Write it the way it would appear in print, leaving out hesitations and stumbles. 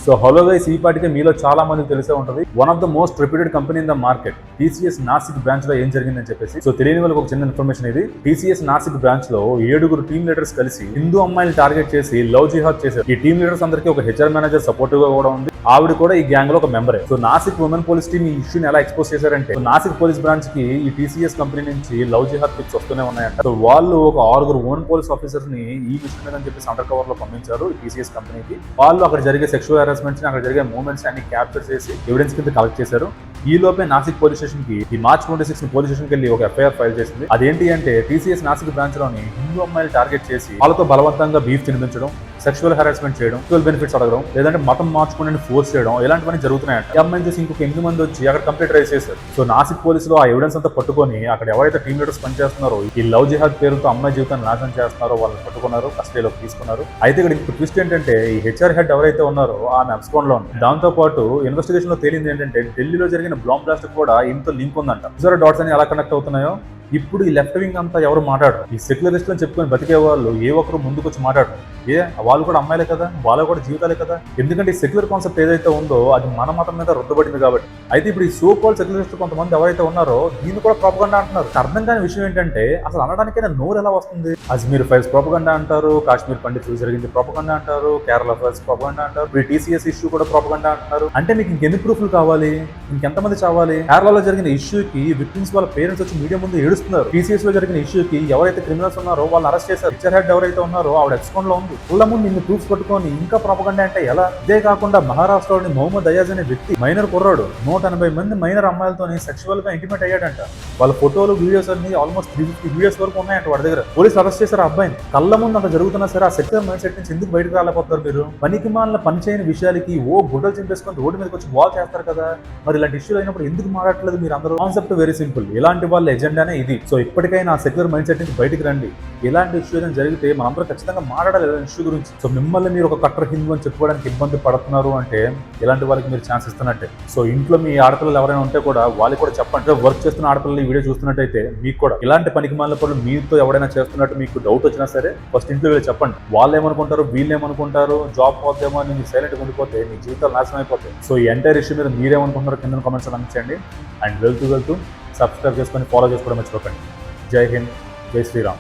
So hello guys, ఈ పాటికే మీలో చాలా మందికి తెలిసే ఉంటుంది one of the most reputed company in the market TCS Nasik branch లో ఏం జరిగిందని చెప్పేసి. సో తెలియని వాళ్ళకి ఒక చిన్న ఇన్ఫర్మేషన్ ఇది. టీసీఎస్ నాసిక్ బ్రాంచ్ లో 7 టీమ్ లీడర్స్ కలిసి హిందూ అమ్మాయిలు టార్గెట్ చేసి లవ్ జిహాద్ చేశారు. ఈ టీమ్ లీడర్స్ అందరికీ ఒక హెచ్ఆర్ మేనేజర్ సపోర్టివ్ గా కూడా ఉంది. ఆవిడ కూడా ఈ గ్యాంగ్ లో ఒక మెంబరే. So Nashik women police team ఈ ఇష్యూని ఎలా ఎక్స్పోజ్ చేశారంటే, నాసిక్ పోలీస్ బ్రాంచ్ కి ఈ టీసీఎస్ కంపెనీ నుంచి లవ్ జిహాద్ పిక్స్ వస్తూనే ఉన్నాయంట. సో వాళ్ళు ఒక 6 ఉమెన్ పోలీస్ ఆఫీసర్స్ ని ఈ విషయం మీద అని చెప్పేసి అండర్ కవర్ లో పంపించారు టీసీఎస్ కంపెనీకి. వాళ్ళు అక్కడ జరిగే సెక్షువల్ హెరాస్మెంట్స్ ని, అక్కడ జరిగే మూవ్మెంట్స్ అన్ని క్యాప్చర్ చేసి ఎవిడెన్స్ కింద కలెక్ట్ చేశారు. ఈ లోపే నాసిక్ పోలీస్ స్టేషన్ కి ఈ మార్చ్ 26 పోలీస్ స్టేషన్ కి వెళ్ళి ఒక ఎఫ్ఐఆర్ ఫైల్ చేసింది. అదేంటి అంటే, టీసీఎస్ నాసిక్ బ్రాంచ్ లోని హిందూ అమ్మాయిలు టార్గెట్ చేసి వాళ్ళతో బలవంతంగా బీఫ్ తినిపించడం, సెక్షువల్ హెరాస్మెంట్ చేయడం, సెక్షువల్ బెనిఫిట్స్ అడగడం, లేదంటే మతం మార్చుకుని ఫోర్స్ చేయడం, ఇలాంటివన్నీ జరుగుతున్నాయంట. ఈ అమ్మాయిని చూసి ఇంకొక 8 మంది వచ్చి అక్కడ కంప్లీట్ రైజ్ చేశారు. సో నాసిక్ పోలీసులు ఆ ఎవిడెన్స్ అంతా పట్టుకొని అక్కడ ఎవరైతే టీమ్ లీడర్స్ పనిచేస్తున్నారో, ఈ లవ్ జిహాద్ పేరుతో అమ్మాయి జీవితాన్ని నాశనం చేస్తున్నారో వాళ్ళని పట్టుకున్నారు, కస్టడీలోకి తీసుకున్నారు. అయితే ఇక్కడ ఇంకో ట్విస్ట్ ఏంటంటే, ఈ హెచ్ఆర్ హెడ్ ఎవరైతే ఉన్నారో ఆమె అబ్స్కాండ్ లో ఉంది. దాంతో పాటు ఇన్వెస్టిగేషన్ లో తేలింది ఏంటంటే, ఢిల్లీలో జరిగిన బాంబ్ బ్లాస్ట్ కూడా ఇంత లింక్ ఉందంట. చూసారా డాట్స్ అని ఎలా కనెక్ట్ అవుతున్నాయో. ఇప్పుడు ఈ లెఫ్ట్ వింగ్ అంతా ఎవరు మాట్లాడరు. ఈ సెక్యులరిస్ట్ అని చెప్పుకొని బతికే వాళ్ళు ఏ ఒక్కరు ముందుకు వచ్చి మాట్లాడరు. వాళ్ళు కూడా అమ్మాయిలే కదా, వాళ్ళు కూడా జీవితాలే కదా. ఎందుకంటే ఈ సెక్యులర్ కాన్సెప్ట్ ఏదైతే ఉందో అది మన మతం మీద రుద్దబడింది కాబట్టి. అయితే ఇప్పుడు ఈ సో కాల్డ్ సెక్యులరిస్ట్ కొంతమంది ఎవరైతే ఉన్నారో దీన్ని కూడా ప్రాపగండా అంటున్నారు. అర్థం కాని విషయం ఏంటంటే, అసలు అనడానికైనా నోరు ఎలా వస్తుంది? అజ్మీర్ ఫైల్స్ ప్రాపగండా అంటారు, కాశ్మీర్ పండిత్ జరిగింది ప్రాపగండా అంటారు, కేరళ ఫైల్స్ ప్రాపగండా అంటారు, ఇప్పుడు టీసీఎస్ ఇష్యూ కూడా ప్రాపగండా అంటున్నారు. అంటే మీకు ఇంకెన్ని ప్రూఫ్లు కావాలి? ఇంకెంతమంది చావాలి? కేరళలో జరిగిన ఇష్యూకి విక్టిమ్స్ వాళ్ళ పేరెంట్స్ వచ్చి మీడియా ముందు ఏడుస్తున్నారు. టీసీఎస్ లో జరిగిన ఇష్యూకి ఎవరైతే క్రిమినల్స్ ఉన్నారో వాళ్ళని అరెస్ట్ చేశారు. హెచ్ఆర్ హెడ్ ఎవరైతే ఉన్నారో ఆవిడ ఎక్స్కౌంట్ లో ఉంది. వాళ్ళ ముందు ఇన్ని ప్రూఫ్స్ పట్టుకొని ఇంకా ప్రాపగండా అంటే ఎలా? ఇదే కాకుండా మహారాష్ట్రలోని మొహమ్మద్ అయాజ్ అనే వ్యక్తి, మైనర్ కుర్రాడు, 180 మంది మైనర్ అమ్మాయిలతో సెక్షువల్ గా ఇంటిమేట్ అయ్యాడంట. వాళ్ళ ఫోటోలు, వీడియోస్ అన్ని ఆల్మోస్ట్ 350 వీడియోస్ వరకు ఉన్నాయంట వాడి దగ్గర. పోలీసులు అరెస్ట్ చేశారు ఆ అబ్బాయిని. కళ్ళ ముందు అంత జరుగుతున్నా సరే ఆ సెక్యులర్ మైండ్ సెట్ నుంచి ఎందుకు బయటకు రాలేకపోతారు మీరు? పనికి మాలిన పని చేయని విషయాలకి గుడ్డలు చింపేసుకొని రోడ్డు మీదకి వచ్చి వాల్ చేస్తారు కదా. మరి ఇలాంటి ఇష్యూలు అయినప్పుడు ఎందుకు మాట్లాడట్లేదు మీరు అందరూ? Concept very simple. ఇలాంటి వాళ్ళ ఎజెండానే ఇది. సో ఇప్పటికైనా ఆ సెక్యులర్ మైండ్ సెట్ నుంచి బయటకు రండి. ఇలాంటి ఇష్యూ ఏదైనా జరిగితే మనందరూ ఖచ్చితంగా మాట్లాడాలి ఇలాంటి ఇష్యూ గురించి. సో మిమ్మల్ని మీరు ఒక కట్టర్ హిందూ అని చెప్పుకోవడానికి ఇబ్బంది పడుతున్నారు అంటే ఇలాంటి వాళ్ళకి మీరు ఛాన్స్ ఇస్తున్నట్టే. సో ఇంట్లో మీ ఆడపిల్లలు ఎవరైనా ఉంటే కూడా వాళ్ళకి కూడా చెప్పండి. వర్క్ చేస్తున్న ఆడపిల్లలు ఈ వీడియో చూస్తున్నట్టయితే మీకు కూడా ఇలాంటి పనికి మాలిన పనులు మీతో ఎవరైనా చేస్తున్నట్టు మీకు డౌట్ వచ్చినా సరే ఫస్ట్ ఇంట్లో వీళ్ళు చెప్పండి. వాళ్ళు ఏమనుకుంటారు, వీళ్ళు ఏమనుకుంటారు, జాబ్ పోతేమో అని మీరు సైలెంట్గా ఉండిపోతే మీ జీవితాలు నాశనం అయిపోతాయి. సో ఈ ఎంటైర్ ఇష్యూ మీద మీరేమనుకుంటున్నారో కింద కామెంట్స్ అందించండి. అండ్ వెళ్తూ సబ్స్క్రైబ్ చేసుకొని ఫాలో చేసుకోవడం మర్చిపోకండి. జై హింద్, జై శ్రీరామ్.